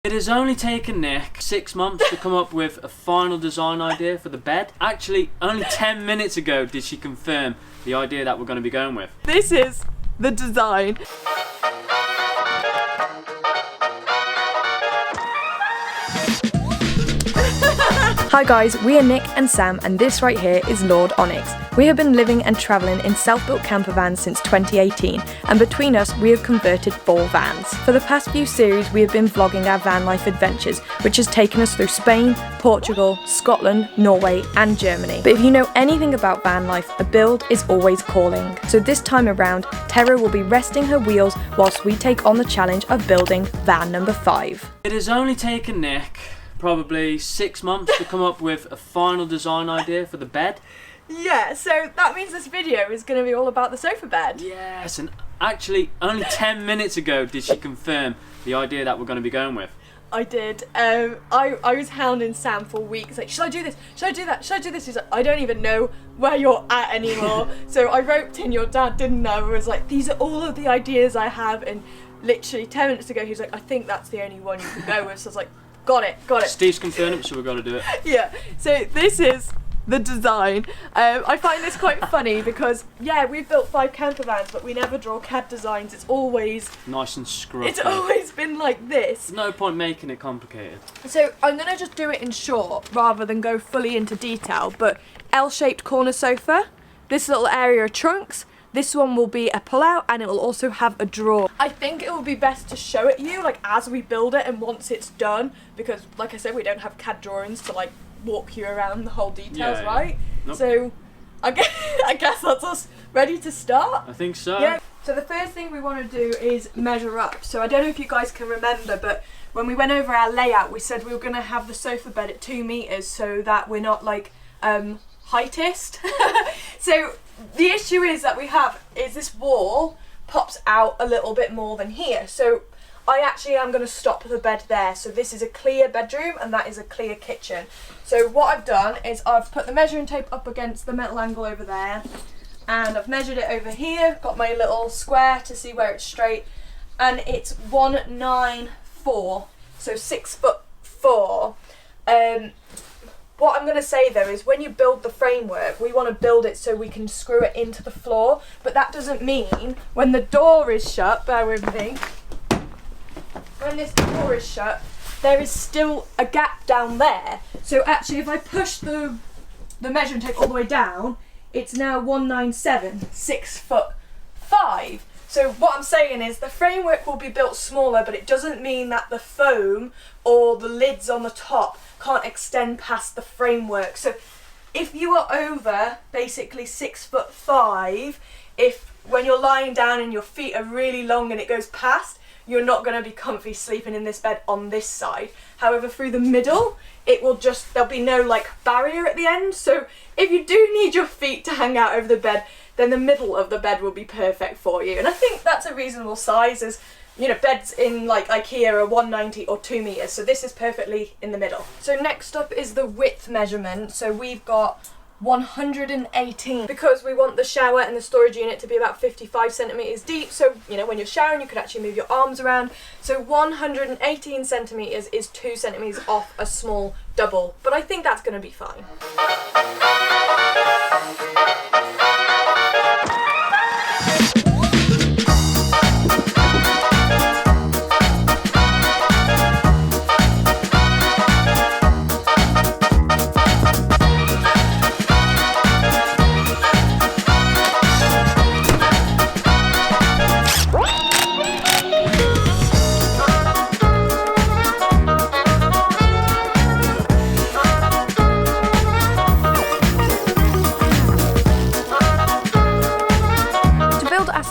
It has only taken Nick 6 months to come up with a final design idea for the bed. Actually, only 10 minutes ago did she confirm the idea that we're going to be going with. This is the design. Hi guys, we are Nick and Sam, and this right here is Lord Onyx. We have been living and travelling in self-built campervans since 2018, and between us we have converted 4 vans. For the past few series we have been vlogging our van life adventures, which has taken us through Spain, Portugal, Scotland, Norway and Germany. But if you know anything about van life, a build is always calling. So this time around, Tara will be resting her wheels whilst we take on the challenge of building van number 5. It has only taken Nick probably 6 months to come up with a final design idea for the bed. Yeah, so that means this video is going to be all about the sofa bed. Yes, and actually only 10 minutes ago did she confirm the idea that we're going to be going with. I did. I was hounding Sam for weeks, like, should I do this? Should I do that? Should I do this? He's like, I don't even know where you're at anymore. So I roped in your dad, didn't I? I was like, these are all of the ideas I have, and literally 10 minutes ago he was like, I think that's the only one you can go with. So I was like, got it. Steve's confirmed it, so we've got to do it. Yeah, so this is the design. I find this quite funny because, yeah, we've built 5 camper vans, but we never draw CAD designs. It's always nice and scruffy. It's always been like this. There's no point making it complicated. So I'm going to just do it in short rather than go fully into detail, but L-shaped corner sofa, this little area of trunks. This one will be a pull-out, and it will also have a drawer. I think it will be best to show it you, like, as we build it and once it's done, because, like I said, we don't have CAD drawings to, like, walk you around the whole details, right? Nope. So, I guess that's us ready to start. I think so. Yeah. So the first thing we want to do is measure up. So I don't know if you guys can remember, but when we went over our layout, we said we were going to have the sofa bed at 2 meters so that we're not, like, heightist. So the issue is that we have is this wall pops out a little bit more than here. So I actually am going to stop the bed there. So this is a clear bedroom and that is a clear kitchen. So what I've done is I've put the measuring tape up against the metal angle over there, and I've measured it over here, got my little square to see where it's straight, and it's 194, so 6'4". What I'm going to say though is when you build the framework, we want to build it so we can screw it into the floor, but that doesn't mean when the door is shut, bear with me, when this door is shut, there is still a gap down there. So actually if I push the measuring tape all the way down, it's now 197, 6'5". So what I'm saying is the framework will be built smaller, but it doesn't mean that the foam or the lids on the top can't extend past the framework. So if you are over basically 6'5", if when you're lying down and your feet are really long and it goes past, you're not going to be comfy sleeping in this bed on this side. However, through the middle, it will just, there'll be no like barrier at the end. So if you do need your feet to hang out over the bed, then the middle of the bed will be perfect for you. And I think that's a reasonable size, as you know, beds in like IKEA are 190 or 2 meters. So this is perfectly in the middle. So next up is the width measurement. So we've got 118 because we want the shower and the storage unit to be about 55 centimeters deep. So, you know, when you're showering, you can actually move your arms around. So 118 centimeters is 2 centimeters off a small double, but I think that's going to be fine.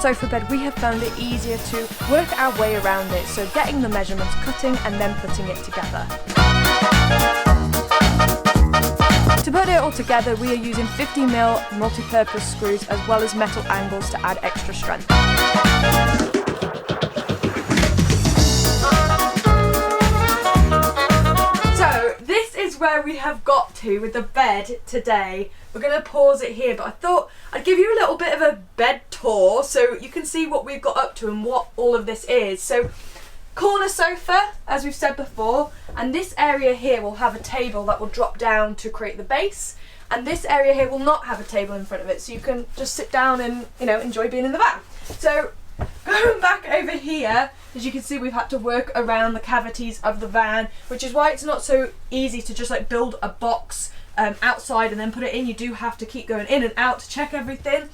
Sofa bed, we have found it easier to work our way around it, so getting the measurements, cutting and then putting it together. To put it all together, we are using 50mm multi-purpose screws as well as metal angles to add extra strength. So this is where we have got to with the bed today. We're going to pause it here, but I thought I'd give you a little bit of a bed tour so you can see what we've got up to and what all of this is. So corner sofa, as we've said before, and this area here will have a table that will drop down to create the base, and this area here will not have a table in front of it, so you can just sit down and, you know, enjoy being in the van. So going back over here, as you can see, we've had to work around the cavities of the van, which is why it's not so easy to just like build a box outside and then put it in. You do have to keep going in and out to check everything.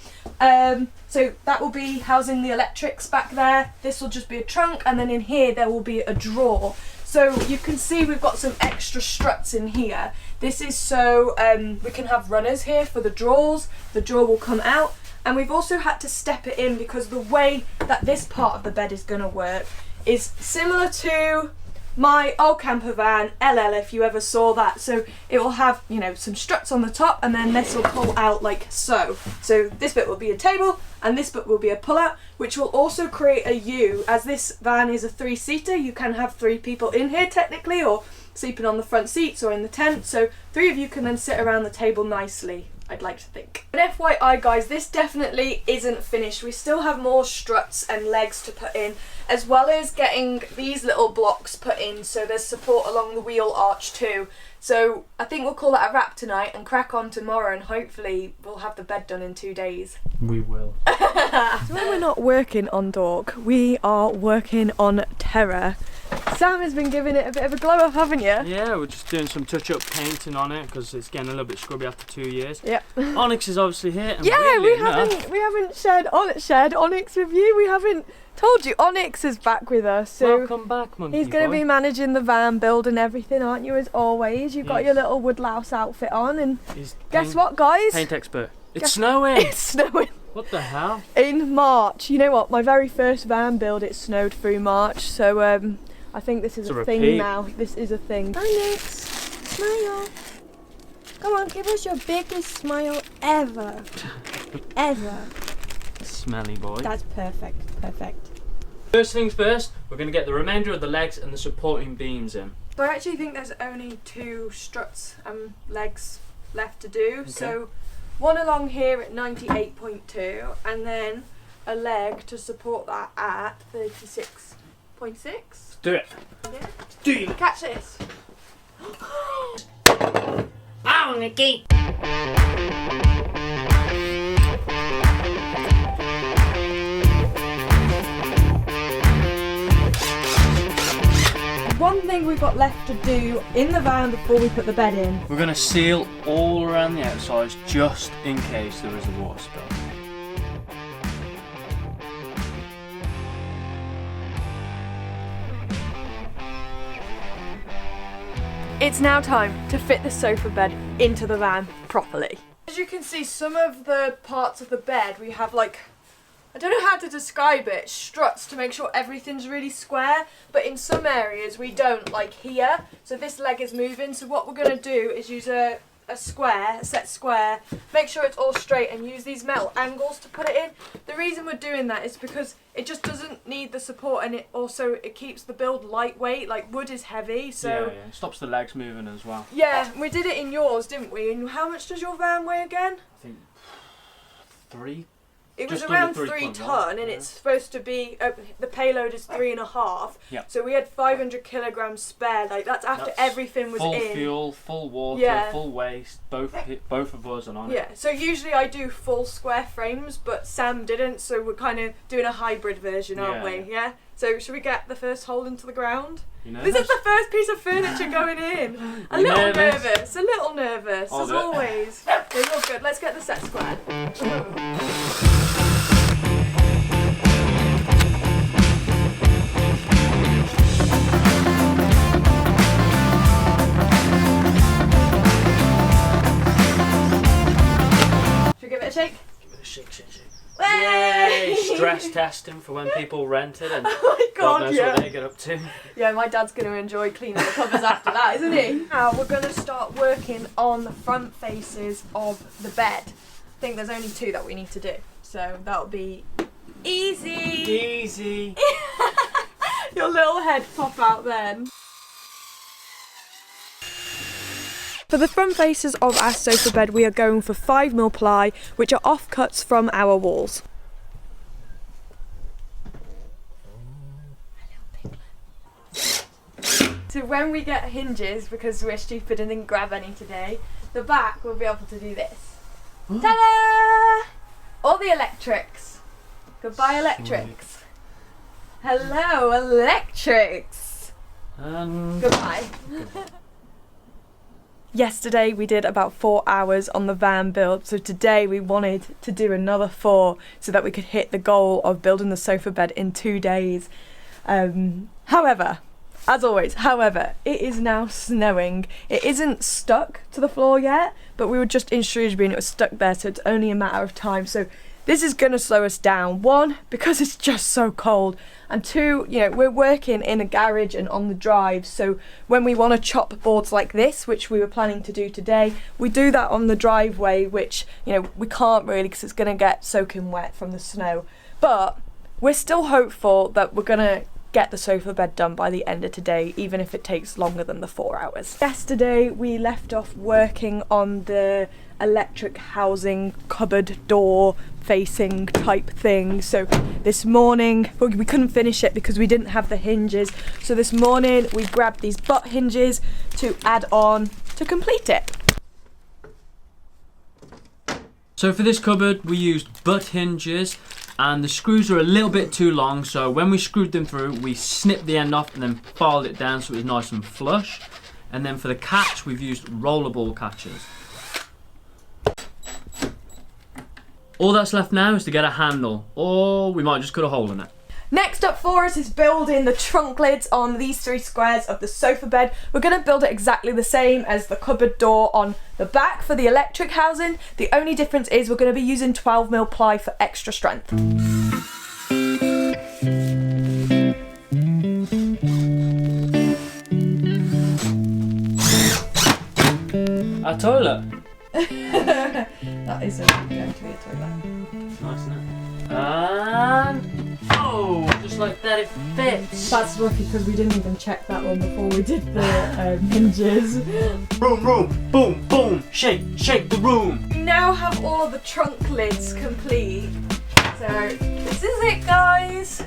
So that will be housing the electrics back there. This will just be a trunk, and then in here there will be a drawer. So you can see we've got some extra struts in here. This is so we can have runners here for the drawers. The drawer will come out, and we've also had to step it in because the way that this part of the bed is going to work is similar to my old camper van LL, if you ever saw that. So it will have, you know, some struts on the top, and then this will pull out like so. So this bit will be a table, and this bit will be a pull-out, which will also create a U. As this van is a 3-seater, you can have 3 people in here technically, or sleeping on the front seats or in the tent. So 3 of you can then sit around the table nicely, I'd like to think. And FYI guys, this definitely isn't finished. We still have more struts and legs to put in, as well as getting these little blocks put in so there's support along the wheel arch too. So I think we'll call that a wrap tonight and crack on tomorrow, and hopefully we'll have the bed done in 2 days. We will. So when we're not working on Dork, we are working on Terror. Sam has been giving it a bit of a glow up, haven't you? Yeah, we're just doing some touch-up painting on it because it's getting a little bit scrubby after 2 years. Yeah. Onyx is obviously here. And yeah, really we haven't shared Onyx with you. We haven't told you. Onyx is back with us. So welcome back, monkey he's going to be managing the van build and everything, aren't you? As always, you've got your little woodlouse outfit on, and guess what, guys? Paint expert. It's snowing. It's snowing. What the hell? In March. You know what? My very first van build, it snowed through March. So I think this is a thing now. This is a thing. Onyx, smile. Come on, give us your biggest smile ever. Ever. Smelly boy. That's perfect. Perfect. First things first, we're going to get the remainder of the legs and the supporting beams in. So I actually think there's only 2 struts and legs left to do. Okay. So one along here at 98.2, and then a leg to support that at 36.6. Do it. Yeah. Do it. Catch this. Oh, Nikki. One thing we've got left to do in the van before we put the bed in. We're going to seal all around the outsides just in case there is a water spill. It's now time to fit the sofa bed into the van properly. As you can see, some of the parts of the bed we have like, I don't know how to describe it, struts to make sure everything's really square, but in some areas we don't, like here. So this leg is moving, so what we're going to do is use a set square, make sure it's all straight, and use these metal angles to put it in. The reason we're doing that is because it just doesn't need the support, and it keeps the build lightweight. Like, wood is heavy, so yeah. It stops the legs moving as well. Yeah, we did it in yours, didn't we? And how much does your van weigh again? I think 3. It was Just around under 3 3.1, ton, and yeah. it's supposed to be, the payload is 3.5. Yeah. So we had 500 kilograms spare. Like, that's after everything was full in. Full fuel, full water, Yeah. full waste, both of us and on it. Yeah, so usually I do full square frames, but Sam didn't, so we're kind of doing a hybrid version, aren't we? Yeah? So should we get the first hole into the ground? You know, This is the first piece of furniture going in. A little nervous, as always. Okay, you're good. Let's get the set square. Should we give it a shake? Give it a shake. Yay! Yay! Stress testing for when people rent it, and Oh my God, knows yeah. what they get up to. Yeah, my dad's going to enjoy cleaning the covers after that, isn't he? Now we're going to start working on the front faces of the bed. I think there's only 2 that we need to do, so that'll be easy. Easy. Your little head pop out then. For the front faces of our sofa bed, we are going for 5mm ply, which are offcuts from our walls. So when we get hinges, because we're stupid and didn't grab any today, the back will be able to do this. Ta-da! All the electrics. Goodbye electrics. Hello electrics. Goodbye. Yesterday we did about 4 hours on the van build, so today we wanted to do another 4 so that we could hit the goal of building the sofa bed in 2 days. However, as always, it is now snowing. It isn't stuck to the floor yet, but we were just in Shrewsbury and it was stuck there, so it's only a matter of time. So this is going to slow us down. 1, because it's just so cold, and 2, you know, we're working in a garage and on the drive, so when we want to chop boards like this, which we were planning to do today, we do that on the driveway, which, you know, we can't really because it's going to get soaking wet from the snow. But we're still hopeful that we're going to get the sofa bed done by the end of today, even if it takes longer than the 4 hours. Yesterday we left off working on the electric housing cupboard door facing type thing, so this morning we couldn't finish it because we didn't have the hinges, so this morning we grabbed these butt hinges to add on to complete it. So for this cupboard we used butt hinges, and the screws are a little bit too long, so when we screwed them through we snipped the end off and then filed it down so it was nice and flush. And then for the catch we've used rollerball catchers. All that's left now is to get a handle, or we might just cut a hole in it. Next up for us is building the trunk lids on these 3 squares of the sofa bed. We're going to build it exactly the same as the cupboard door on the back for the electric housing. The only difference is we're going to be using 12mm ply for extra strength. Our toilet. That isn't going to be a toilet. Nice, isn't it? And oh, just like that it fits. That's lucky because we didn't even check that one before we did the hinges. Room, boom, boom, shake the room. We now have all of the trunk lids complete. So this is it, guys.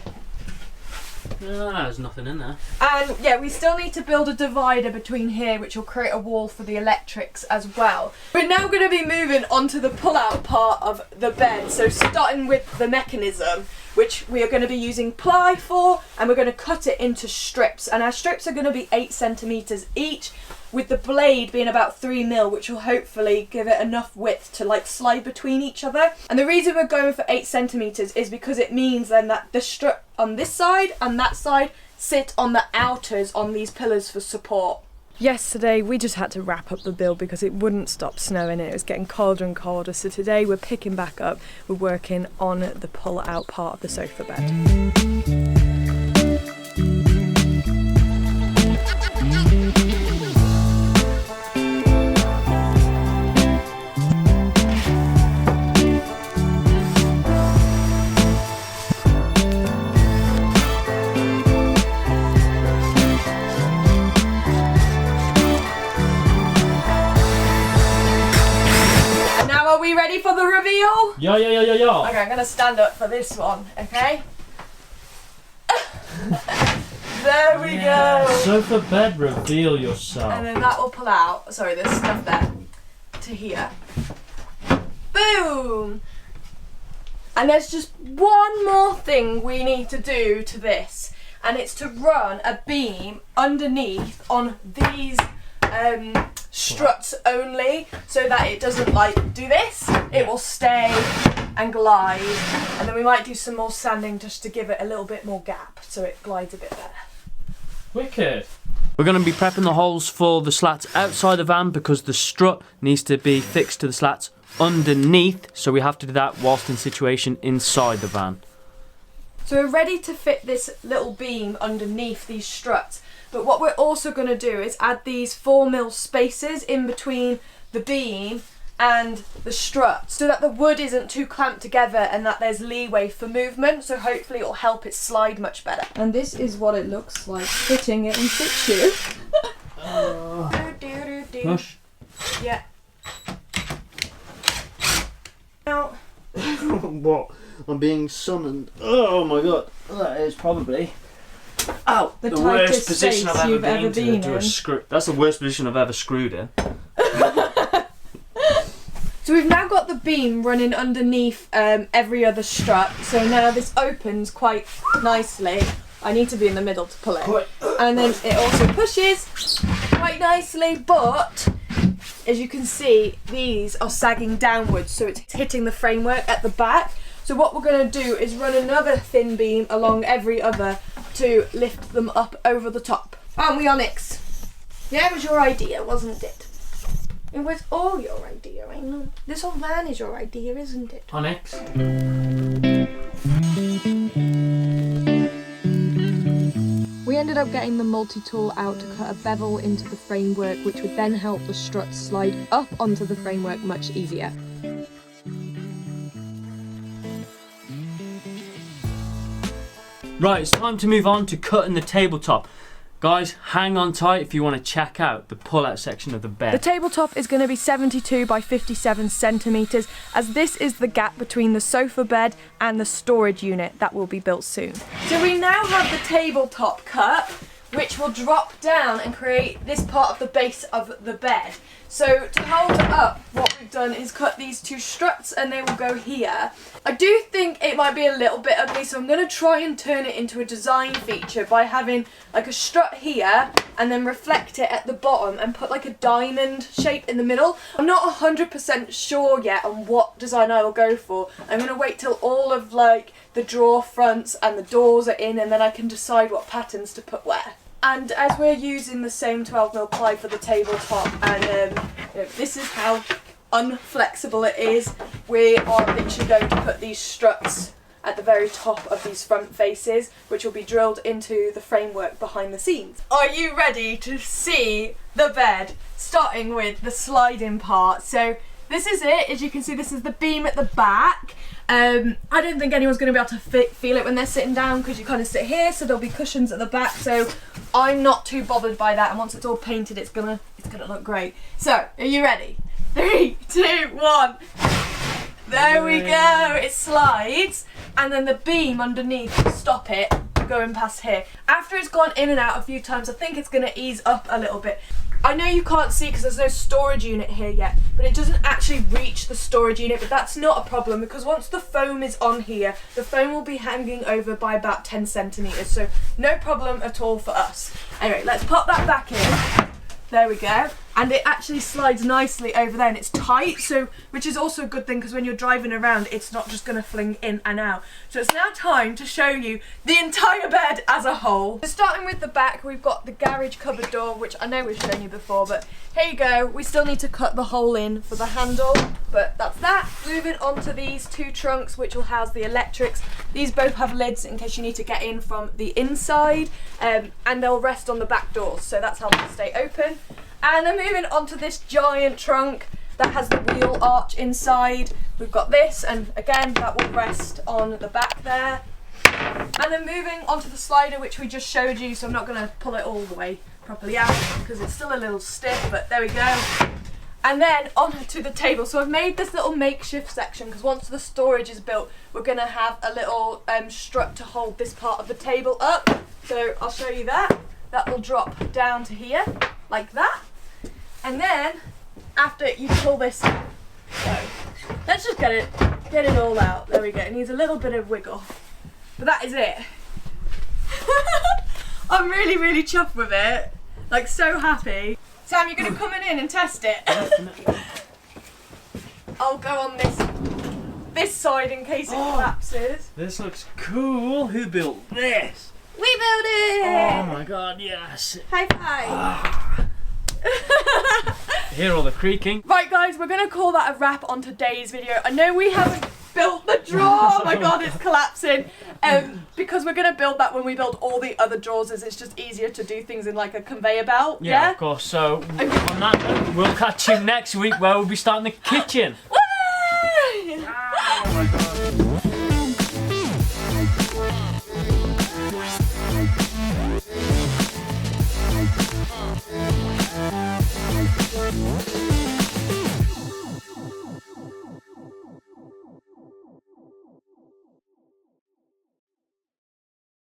No, there's nothing in there. And yeah, we still need to build a divider between here, which will create a wall for the electrics as well. We're now going to be moving onto the pull-out part of the bed. So starting with the mechanism, which we are going to be using ply for, and we're going to cut it into strips. And our strips are going to be 8 centimeters each, with the blade being about 3mm, which will hopefully give it enough width to like slide between each other. And the reason we're going for 8 centimeters is because it means then that the strip on this side and that side sit on the outers on these pillars for support. Yesterday we just had to wrap up the build because it wouldn't stop snowing and it was getting colder and colder, so today we're picking back up. We're working on the pull out part of the sofa bed. Are we ready for the reveal? Yeah. Okay, I'm gonna stand up for this one, okay? There we go! Sofa bed, reveal yourself. And then that will pull out, sorry, there's stuff there, to here. Boom! And there's just one more thing we need to do to this, and it's to run a beam underneath on these struts only, so that it doesn't like do this, it will stay and glide, and then we might do some more sanding just to give it a little bit more gap so it glides a bit better. Wicked. We're going to be prepping the holes for the slats outside the van because the strut needs to be fixed to the slats underneath, so we have to do that whilst in situation inside the van. So we're ready to fit this little beam underneath these struts. But what we're also going to do is add these 4mm spacers in between the beam and the strut so that the wood isn't too clamped together and that there's leeway for movement, so hopefully it'll help it slide much better. And this is what it looks like fitting it in situ. Push. Yeah. Now. What? I'm being summoned. Oh my god. That is probably about the the worst tightest position space I've ever you've been ever to been do a in. screw. That's the worst position I've ever screwed in. So we've now got the beam running underneath every other strut. So now this opens quite nicely. I need to be in the middle to pull it. And then it also pushes quite nicely, but as you can see, these are sagging downwards, so it's hitting the framework at the back. So what we're going to do is run another thin beam along every other to lift them up over the top. Aren't we, Onyx? Yeah, it was your idea, wasn't it? It was all your idea, I know. This whole van is your idea, isn't it? Onyx. We ended up getting the multi-tool out to cut a bevel into the framework, which would then help the struts slide up onto the framework much easier. Right, it's time to move on to cutting the tabletop. Guys, hang on tight if you want to check out the pull-out section of the bed. The tabletop is going to be 72 by 57 centimetres, as this is the gap between the sofa bed and the storage unit that will be built soon. So we now have the tabletop cut, which will drop down and create this part of the base of the bed. So to hold it up, what we've done is cut these two struts and they will go here. I do think it might be a little bit ugly, so I'm going to try and turn it into a design feature by having like a strut here and then reflect it at the bottom and put like a diamond shape in the middle. I'm not 100% sure yet on what design I will go for. I'm going to wait till all of like the drawer fronts and the doors are in, and then I can decide what patterns to put where. And as we're using the same 12mm ply for the tabletop, and you know, this is how unflexible it is, we are literally going to put these struts at the very top of these front faces, which will be drilled into the framework behind the scenes. Are you ready to see the bed? Starting with the sliding part. So this is it. As you can see, this is the beam at the back. I don't think anyone's going to be able to feel it when they're sitting down, because you kind of sit here, so there'll be cushions at the back. So I'm not too bothered by that, and once it's all painted, it's gonna look great. So, are you ready? 3, 2, 1. There we go. It slides, and then the beam underneath will stop it going past here. After it's gone in and out a few times, I think it's going to ease up a little bit. I know you can't see because there's no storage unit here yet, but it doesn't actually reach the storage unit, but that's not a problem, because once the foam is on here, the foam will be hanging over by about 10 centimetres, so no problem at all for us. Anyway, let's pop that back in. There we go. And it actually slides nicely over there, and it's tight, so which is also a good thing, because when you're driving around, it's not just going to fling in and out. So it's now time to show you the entire bed as a whole. So starting with the back, we've got the garage cupboard door, which I know we've shown you before, but here you go. We still need to cut the hole in for the handle, but that's that. Moving on to these two trunks, which will house the electrics. These both have lids in case you need to get in from the inside, and they'll rest on the back doors, so that's how they'll stay open. And then moving on to this giant trunk that has the wheel arch inside. We've got this, and again, that will rest on the back there. And then moving on to the slider, which we just showed you, so I'm not going to pull it all the way properly out because it's still a little stiff, but there we go. And then onto the table. So I've made this little makeshift section, because once the storage is built, we're going to have a little strut to hold this part of the table up. So I'll show you that. That will drop down to here, like that. And then, after you pull this, so let's just get it all out. There we go. It needs a little bit of wiggle, but that is it. I'm really, really chuffed with it. Like, so happy. Sam, you're gonna come in and test it. I'll go on this side in case it collapses. This looks cool. Who built this? We built it. Oh my god, yes. High five. Hear all the creaking. Right guys, we're going to call that a wrap on today's video. I know we haven't built the drawer, oh my god, it's collapsing. Because we're going to build that when we build all the other drawers, as it's just easier to do things in like a conveyor belt. Yeah, of course. So on that note, we'll catch you next week where we'll be starting the kitchen. Woo!